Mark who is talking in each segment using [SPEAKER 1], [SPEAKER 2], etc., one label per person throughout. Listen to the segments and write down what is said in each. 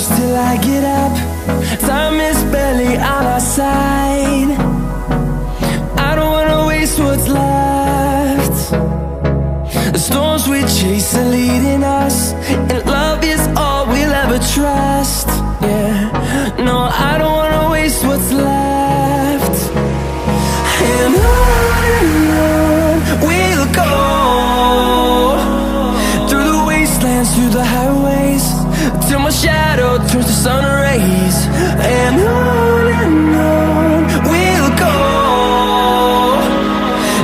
[SPEAKER 1] close till I get up. Time is barely on our side. I don't wanna waste what's left. The storms we chase are leading us, and love is all we'll ever trust. Yeah, no, I don't wanna waste what's left. And on we'll go, through the wastelands, through the highways, till my shadow turns to sun rays. And on we'll go,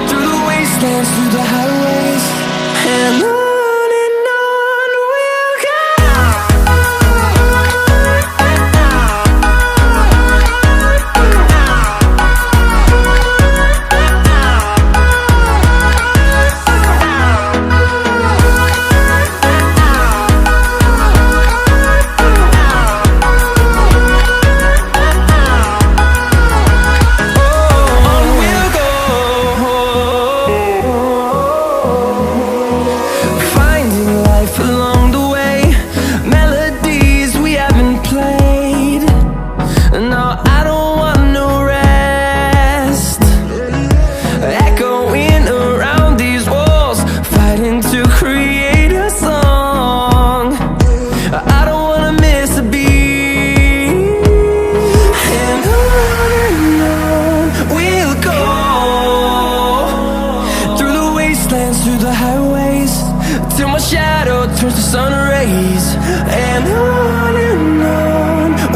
[SPEAKER 1] through the wastelands, through the highways, and on we'll go. Through the highways, till my shadow turns to sun rays. And on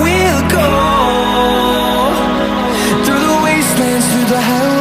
[SPEAKER 1] we'll go, through the wastelands, through the highways.